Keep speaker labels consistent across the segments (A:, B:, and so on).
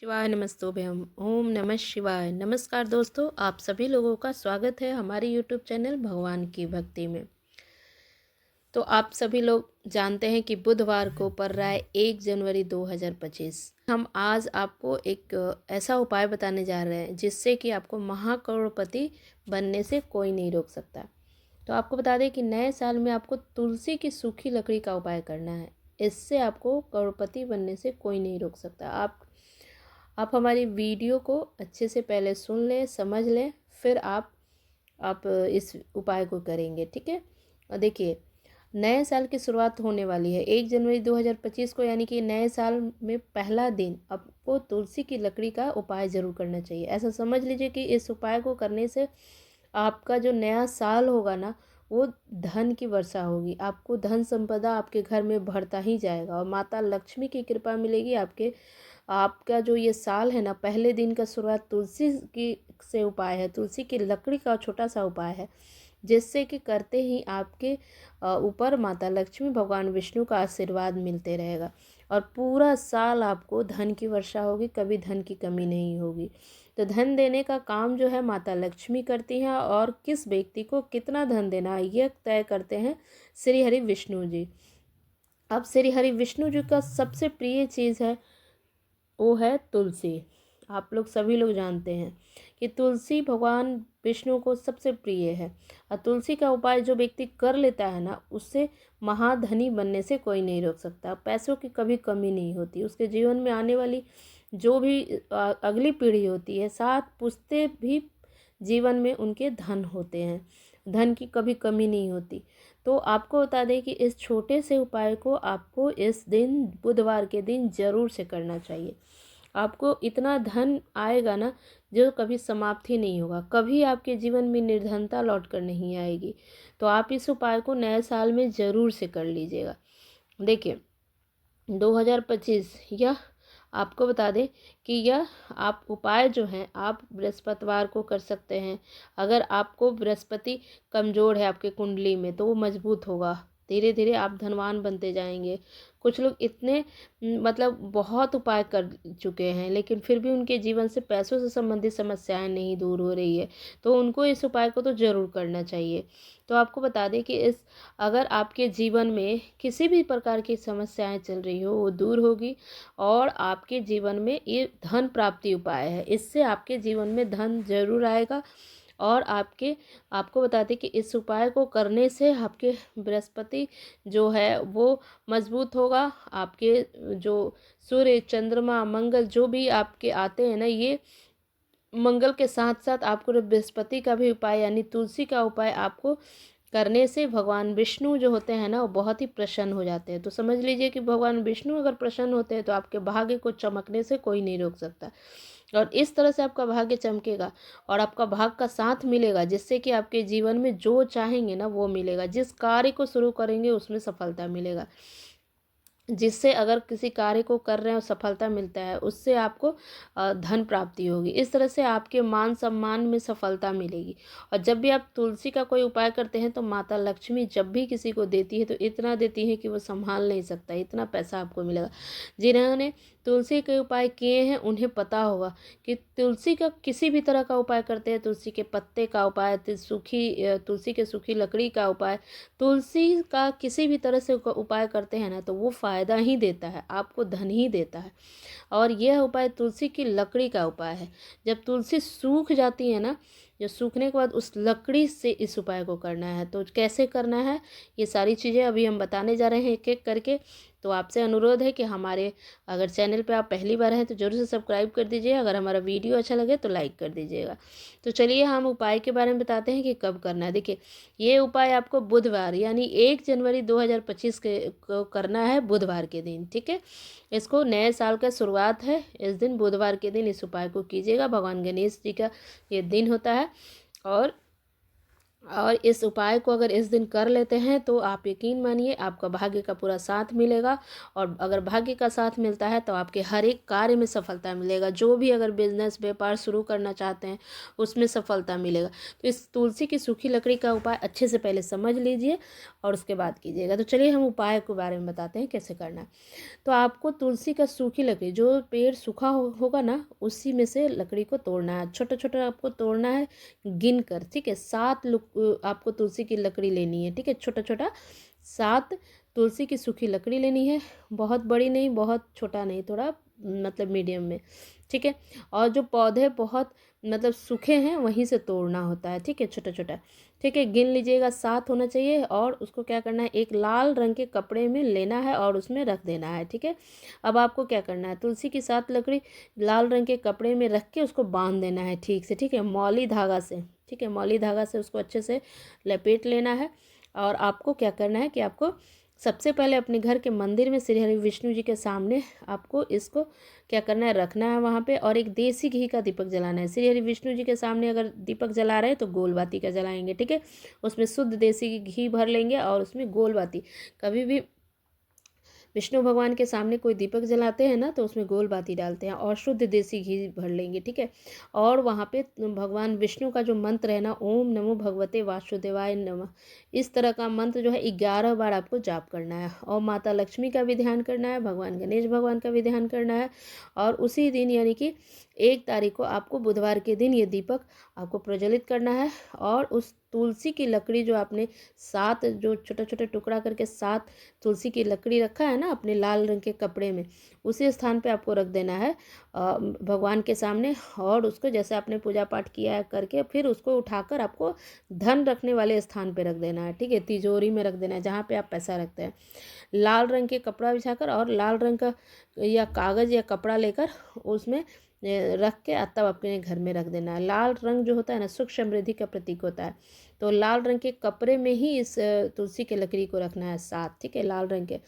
A: शिवाय नमस्तोभ्यम ओम नमः शिवाय। नमस्कार दोस्तों, आप सभी लोगों का स्वागत है हमारे यूट्यूब चैनल भगवान की भक्ति में। तो आप सभी लोग जानते हैं कि बुधवार को पड़ रहा है 1 जनवरी 2025। हम आज आपको एक ऐसा उपाय बताने जा रहे हैं जिससे कि आपको महाकरोड़पति बनने से कोई नहीं रोक सकता। तो आपको बता दें कि नए साल में आपको तुलसी की सूखी लकड़ी का उपाय करना है। इससे आपको करोड़पति बनने से कोई नहीं रोक सकता। आप हमारी वीडियो को अच्छे से पहले सुन लें, समझ लें, फिर आप इस उपाय को करेंगे, ठीक है। और देखिए, नए साल की शुरुआत होने वाली है 1 जनवरी 2025 को, यानी कि नए साल में पहला दिन आपको तुलसी की लकड़ी का उपाय ज़रूर करना चाहिए। ऐसा समझ लीजिए कि इस उपाय को करने से आपका जो नया साल होगा ना, वो धन की वर्षा होगी। आपको धन संपदा आपके घर में बढ़ता ही जाएगा और माता लक्ष्मी की कृपा मिलेगी। आपका जो ये साल है ना, पहले दिन का शुरुआत तुलसी की से उपाय है, तुलसी की लकड़ी का छोटा सा उपाय है, जिससे कि करते ही आपके ऊपर माता लक्ष्मी भगवान विष्णु का आशीर्वाद मिलते रहेगा और पूरा साल आपको धन की वर्षा होगी, कभी धन की कमी नहीं होगी। तो धन देने का काम जो है माता लक्ष्मी करती हैं और किस व्यक्ति को कितना धन देना है यह तय करते हैं श्री हरि विष्णु जी। अब श्री हरि विष्णु जी का सबसे प्रिय चीज़ है, वो है तुलसी। आप लोग सभी लोग जानते हैं कि तुलसी भगवान विष्णु को सबसे प्रिय है और तुलसी का उपाय जो व्यक्ति कर लेता है ना, उससे महाधनी बनने से कोई नहीं रोक सकता। पैसों की कभी कमी नहीं होती। उसके जीवन में आने वाली जो भी अगली पीढ़ी होती है, 7 पुश्ते भी जीवन में उनके धन होते हैं। धन की कभी कमी नहीं होती। तो आपको बता दें कि इस छोटे से उपाय को आपको इस दिन बुधवार के दिन ज़रूर से करना चाहिए। आपको इतना धन आएगा ना, जो कभी समाप्त ही नहीं होगा। कभी आपके जीवन में निर्धनता लौट कर नहीं आएगी। तो आप इस उपाय को नए साल में ज़रूर से कर लीजिएगा। देखिए, 2025 यह आपको बता दें कि यह आप उपाय जो हैं आप बृहस्पतिवार को कर सकते हैं। अगर आपको बृहस्पति कमज़ोर है आपके कुंडली में, तो वो मजबूत होगा। धीरे धीरे आप धनवान बनते जाएंगे। कुछ लोग इतने मतलब बहुत उपाय कर चुके हैं, लेकिन फिर भी उनके जीवन से पैसों से संबंधित समस्याएं नहीं दूर हो रही है। तो उनको इस उपाय को तो ज़रूर करना चाहिए। तो आपको बता दें कि अगर आपके जीवन में किसी भी प्रकार की समस्याएं चल रही हो, वो दूर होगी और आपके जीवन में ये धन प्राप्ति उपाय है। इससे आपके जीवन में धन जरूर आएगा और आपको बताते कि इस उपाय को करने से आपके बृहस्पति जो है वो मजबूत होगा। आपके जो सूर्य, चंद्रमा, मंगल जो भी आपके आते हैं ना, ये मंगल के साथ साथ आपको बृहस्पति का भी उपाय यानी तुलसी का उपाय आपको करने से भगवान विष्णु जो होते हैं ना, वो बहुत ही प्रसन्न हो जाते हैं। तो समझ लीजिए कि भगवान विष्णु अगर प्रसन्न होते हैं तो आपके भाग्य को चमकने से कोई नहीं रोक सकता। और इस तरह से आपका भाग्य चमकेगा और आपका भाग का साथ मिलेगा, जिससे कि आपके जीवन में जो चाहेंगे ना वो मिलेगा। जिस कार्य को शुरू करेंगे उसमें सफलता मिलेगा। जिससे अगर किसी कार्य को कर रहे हैं और सफलता मिलता है, उससे आपको धन प्राप्ति होगी। इस तरह से आपके मान सम्मान में सफलता मिलेगी। और जब भी आप तुलसी का कोई उपाय करते हैं तो माता लक्ष्मी जब भी किसी को देती है तो इतना देती है कि वो संभाल नहीं सकता, इतना पैसा आपको मिलेगा। जिन्होंने तुलसी के उपाय किए हैं उन्हें पता होगा कि तुलसी का किसी भी तरह का उपाय करते हैं, तुलसी के पत्ते का उपाय, तुलसी के सूखी लकड़ी का उपाय, तुलसी का किसी भी तरह से उपाय करते हैं ना, तो वो फ़ायदा ही देता है, आपको धन ही देता है। और यह उपाय तुलसी की लकड़ी का उपाय है। जब तुलसी सूख जाती है ना, जो सूखने के बाद उस लकड़ी से इस उपाय को करना है। तो कैसे करना है, ये सारी चीज़ें अभी हम बताने जा रहे हैं एक एक करके। तो आपसे अनुरोध है कि हमारे अगर चैनल पे आप पहली बार हैं तो ज़रूर से सब्सक्राइब कर दीजिए। अगर हमारा वीडियो अच्छा लगे तो लाइक कर दीजिएगा। तो चलिए हम उपाय के बारे में बताते हैं कि कब करना है। देखिए, ये उपाय आपको बुधवार यानी 1 जनवरी 2025 को करना है, बुधवार के दिन, ठीक है। इसको नए साल का शुरुआत है, इस दिन बुधवार के दिन इस उपाय को कीजिएगा। भगवान गणेश जी का ये दिन होता है और और इस उपाय को अगर इस दिन कर लेते हैं तो आप यकीन मानिए आपका भाग्य का पूरा साथ मिलेगा। और अगर भाग्य का साथ मिलता है तो आपके हर एक कार्य में सफलता मिलेगा। जो भी अगर बिजनेस व्यापार शुरू करना चाहते हैं उसमें सफलता मिलेगा। तो इस तुलसी की सूखी लकड़ी का उपाय अच्छे से पहले समझ लीजिए और उसके बाद कीजिएगा। तो चलिए हम उपाय के बारे में बताते हैं कैसे करना है। तो आपको तुलसी का सूखी लकड़ी, जो पेड़ सूखा होगा ना, उसी में से लकड़ी को तोड़ना है। छोटा छोटा आपको तोड़ना है गिन कर, ठीक है। 7 आपको तुलसी की लकड़ी लेनी है, ठीक है। छोटा छोटा 7 तुलसी की सूखी लकड़ी लेनी है। बहुत बड़ी नहीं, बहुत छोटा नहीं, थोड़ा मतलब मीडियम में, ठीक है। और जो पौधे बहुत मतलब सूखे हैं वहीं से तोड़ना होता है, ठीक है, छोटा छोटा, ठीक है। गिन लीजिएगा 7 होना चाहिए। और उसको क्या करना है, एक लाल रंग के कपड़े में लेना है और उसमें रख देना है, ठीक है। अब आपको क्या करना है, तुलसी की 7 लकड़ी लाल रंग के कपड़े में रख के उसको बांध देना है ठीक से, ठीक है, मौली धागा से, ठीक है। मौली धागा से उसको अच्छे से लपेट लेना है। और आपको क्या करना है कि आपको सबसे पहले अपने घर के मंदिर में श्री हरि विष्णु जी के सामने आपको इसको क्या करना है, रखना है वहाँ पे। और एक देसी घी का दीपक जलाना है। श्री हरि विष्णु जी के सामने अगर दीपक जला रहे हैं तो गोल बाती का जलाएंगे, ठीक है। उसमें शुद्ध देसी घी भर लेंगे और उसमें गोल बाती, कभी भी विष्णु भगवान के सामने कोई दीपक जलाते हैं ना तो उसमें गोल बाती डालते हैं और शुद्ध देसी घी भर लेंगे, ठीक है। और वहाँ पे भगवान विष्णु का जो मंत्र है ना, ओम नमो भगवते वासुदेवाय नमः, इस तरह का मंत्र जो है 11 बार आपको जाप करना है। और माता लक्ष्मी का भी ध्यान करना है, भगवान गणेश भगवान का भी ध्यान करना है। और उसी दिन यानी कि 1 तारीख को आपको बुधवार के दिन ये दीपक आपको प्रज्वलित करना है। और उस तुलसी की लकड़ी जो आपने 7 जो छोटा छोटा टुकड़ा करके 7 तुलसी की लकड़ी रखा है ना अपने लाल रंग के कपड़े में, उसी स्थान पे आपको रख देना है भगवान के सामने। और उसको जैसे आपने पूजा पाठ किया है करके फिर उसको उठाकर आपको धन रखने वाले स्थान पे रख देना है, ठीक है। तिजोरी में रख देना है जहाँ पे आप पैसा रखते हैं। लाल रंग के कपड़ा बिछाकर और लाल रंग का या कागज़ या कपड़ा लेकर उसमें रख के तब अपने घर में रख देना है। लाल रंग जो होता है ना, सुख समृद्धि का प्रतीक होता है। तो लाल रंग के कपड़े में ही इस तुलसी के लकड़ी को रखना है साथ, ठीक है, लाल रंग के।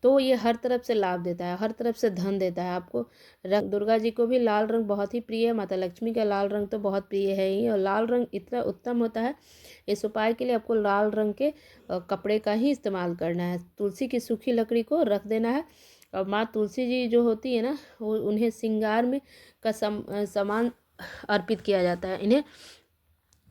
A: तो ये हर तरफ से लाभ देता है, हर तरफ से धन देता है आपको। रंग दुर्गा जी को भी लाल रंग बहुत ही प्रिय है, माता लक्ष्मी का लाल रंग तो बहुत प्रिय है ही। और लाल रंग इतना उत्तम होता है, इस उपाय के लिए आपको लाल रंग के कपड़े का ही इस्तेमाल करना है। तुलसी की सूखी लकड़ी को रख देना है। और माँ तुलसी जी जो होती है ना, वो उन्हें श्रृंगार में का सामान अर्पित किया जाता है। इन्हें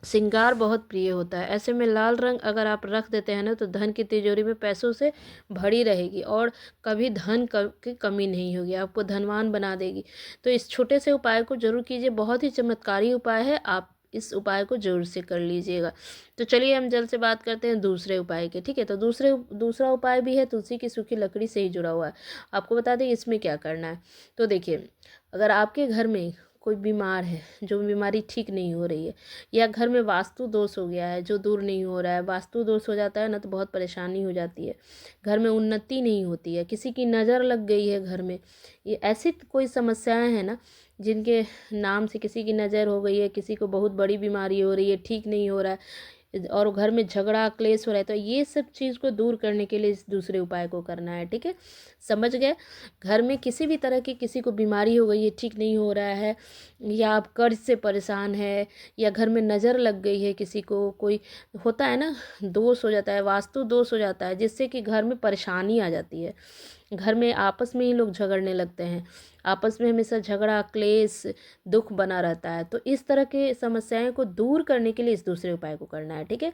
A: श्रृंगार बहुत प्रिय होता है। ऐसे में लाल रंग अगर आप रख देते हैं ना तो धन की तिजोरी में पैसों से भरी रहेगी और कभी धन की कमी नहीं होगी, आपको धनवान बना देगी। तो इस छोटे से उपाय को जरूर कीजिए, बहुत ही चमत्कारी उपाय है, आप इस उपाय को जरूर से कर लीजिएगा। तो चलिए हम जल्द से बात करते हैं दूसरे उपाय के, ठीक है। तो दूसरा उपाय भी है तुलसी की सूखी लकड़ी से ही जुड़ा हुआ है। आपको बता दें इसमें क्या करना है। तो देखिए, अगर आपके घर में कोई बीमार है, जो बीमारी ठीक नहीं हो रही है, या घर में वास्तु दोष हो गया है जो दूर नहीं हो रहा है, वास्तु दोष हो जाता है ना तो बहुत परेशानी हो जाती है, घर में उन्नति नहीं होती है, किसी की नज़र लग गई है घर में, ये ऐसी कोई समस्याएं हैं ना जिनके नाम से किसी की नज़र हो गई है, किसी को बहुत बड़ी बीमारी हो रही है, ठीक नहीं हो रहा है, और घर में झगड़ा क्लेश हो रहा है, तो ये सब चीज़ को दूर करने के लिए इस दूसरे उपाय को करना है, ठीक है। समझ गए। घर में किसी भी तरह की किसी को बीमारी हो गई है, ठीक नहीं हो रहा है, या आप कर्ज से परेशान है, या घर में नज़र लग गई है, किसी को कोई होता है ना दोष हो जाता है, वास्तु दोष हो जाता है, जिससे कि घर में परेशानी आ जाती है, घर में आपस में ही लोग झगड़ने लगते हैं, आपस में हमेशा झगड़ा क्लेश दुख बना रहता है। तो इस तरह के समस्याएं को दूर करने के लिए इस दूसरे उपाय को करना है, ठीक है।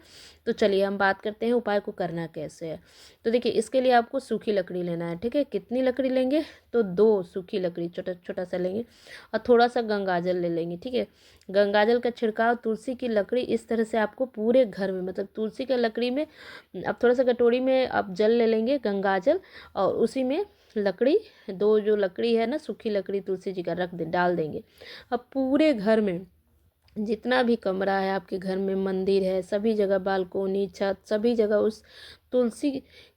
A: तो चलिए हम बात करते हैं उपाय को करना कैसे है। तो देखिए, इसके लिए आपको सूखी लकड़ी लेना है, ठीक है। कितनी लकड़ी लेंगे, तो 2 सूखी लकड़ी छोटा छोटा सा लेंगे और थोड़ा सा गंगाजल ले लेंगे, ठीक है। गंगाजल का छिड़काव तुलसी की लकड़ी इस तरह से आपको पूरे घर में, मतलब तुलसी का लकड़ी में अब थोड़ा सा कटोरी में आप जल ले लेंगे, गंगाजल, और उसी में लकड़ी 2 जो लकड़ी है ना सूखी लकड़ी तुलसी जी का डाल देंगे। अब पूरे घर में जितना भी कमरा है आपके घर में, मंदिर है, सभी जगह बालकोनी छत सभी जगह उस तुलसी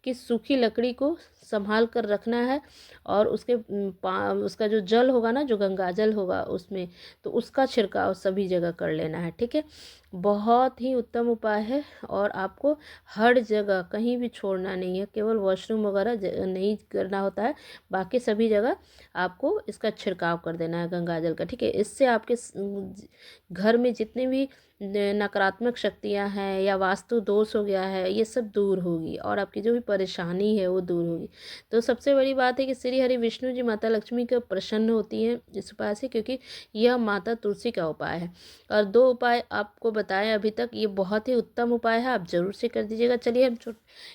A: की सूखी लकड़ी को संभाल कर रखना है। और उसका जो जल होगा ना, जो गंगा जल होगा उसमें, तो उसका छिड़काव सभी जगह कर लेना है, ठीक है। बहुत ही उत्तम उपाय है और आपको हर जगह कहीं भी छोड़ना नहीं है, केवल वॉशरूम वगैरह नहीं करना होता है, बाकी सभी जगह आपको इसका छिड़काव कर देना है गंगा जल का, ठीक है। इससे आपके घर में जितने भी नकारात्मक शक्तियाँ हैं या वास्तु दोष हो गया है, ये सब दूर होगी और आपकी जो भी परेशानी है वो दूर होगी। तो सबसे बड़ी बात है कि श्री हरि विष्णु जी माता लक्ष्मी को प्रसन्न होती हैं इस उपाय से, क्योंकि यह माता तुलसी का उपाय है। और 2 उपाय आपको बताएं अभी तक, ये बहुत ही उत्तम उपाय है, आप ज़रूर से कर दीजिएगा। चलिए हम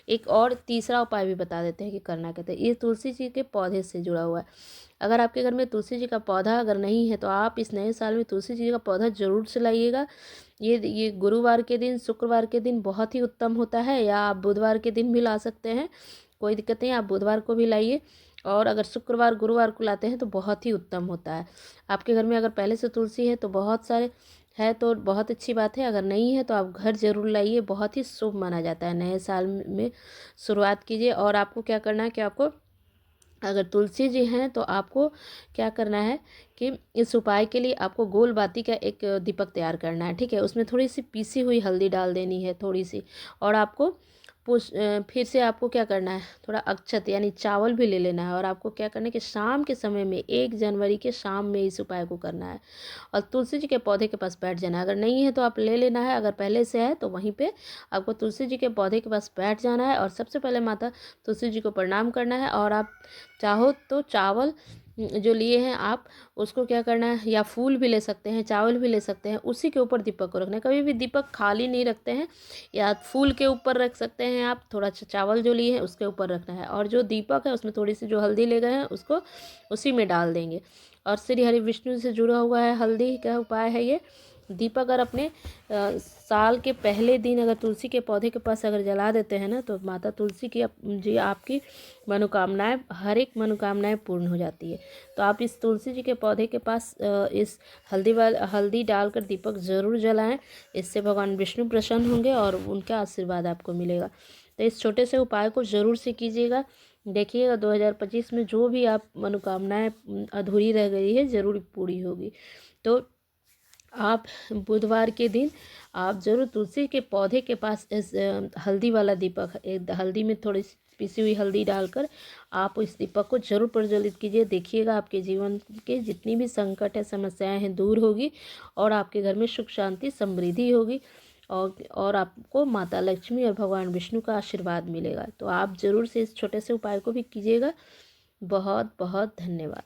A: एक और तीसरा उपाय भी बता देते हैं कि करना कहते हैं। ये तुलसी जी के पौधे से जुड़ा हुआ है। अगर आपके घर में तुलसी जी का पौधा अगर नहीं है तो आप इस नए साल में तुलसी जी का पौधा ज़रूर से लाइएगा। ये गुरुवार के दिन, शुक्रवार के दिन बहुत ही उत्तम होता है, या आप बुधवार के दिन भी ला सकते हैं, कोई दिक्कत नहीं, आप बुधवार को भी लाइए। और अगर शुक्रवार गुरुवार को लाते हैं तो बहुत ही उत्तम होता है। आपके घर में अगर पहले से तुलसी है तो बहुत सारे है तो बहुत अच्छी बात है, अगर नहीं है तो आप घर ज़रूर लाइए, बहुत ही शुभ माना जाता है। नए साल में शुरुआत कीजिए। और आपको क्या करना है कि आपको अगर तुलसी जी हैं तो आपको क्या करना है कि इस उपाय के लिए आपको गोल बाती का एक दीपक तैयार करना है, ठीक है। उसमें थोड़ी सी पीसी हुई हल्दी डाल देनी है, थोड़ी सी। और आपको फिर से आपको क्या करना है, थोड़ा अक्षत यानी चावल भी ले लेना है। और आपको क्या करना है कि शाम के समय में 1 जनवरी के शाम में इस उपाय को करना है और तुलसी जी के पौधे के पास बैठ जाना है। अगर नहीं है तो आप ले लेना है, अगर पहले से है तो वहीं पे आपको तुलसी जी के पौधे के पास बैठ जाना है और सबसे पहले माता तुलसी जी को प्रणाम करना है। और आप चाहो तो चावल जो लिए हैं आप उसको क्या करना है, या फूल भी ले सकते हैं, चावल भी ले सकते हैं, उसी के ऊपर दीपक को रखना है। कभी भी दीपक खाली नहीं रखते हैं, या फूल के ऊपर रख सकते हैं आप, थोड़ा चावल जो लिए हैं उसके ऊपर रखना है। और जो दीपक है उसमें थोड़ी सी जो हल्दी ले गए हैं उसको उसी में डाल देंगे। और श्री हरि विष्णु से जुड़ा हुआ है, हल्दी का उपाय है ये। दीपक अगर अपने साल के पहले दिन अगर तुलसी के पौधे के पास अगर जला देते हैं ना, तो माता तुलसी की जी आपकी मनोकामनाएं, हर एक मनोकामनाएं पूर्ण हो जाती है। तो आप इस तुलसी जी के पौधे के पास इस हल्दी डालकर दीपक ज़रूर जलाएं। इससे भगवान विष्णु प्रसन्न होंगे और उनका आशीर्वाद आपको मिलेगा। तो इस छोटे से उपाय को ज़रूर से कीजिएगा। देखिएगा 2025 में जो भी आप मनोकामनाएं अधूरी रह गई है ज़रूर पूरी होगी। तो आप बुधवार के दिन आप ज़रूर तुलसी के पौधे के पास इस हल्दी वाला दीपक, एक हल्दी में थोड़ी सी पिसी हुई हल्दी डालकर आप इस दीपक को जरूर प्रज्वलित कीजिए। देखिएगा आपके जीवन के जितनी भी संकट है, समस्याएं हैं, दूर होगी और आपके घर में सुख शांति समृद्धि होगी। और आपको माता लक्ष्मी और भगवान विष्णु का आशीर्वाद मिलेगा। तो आप ज़रूर से इस छोटे से उपाय को भी कीजिएगा। बहुत बहुत धन्यवाद।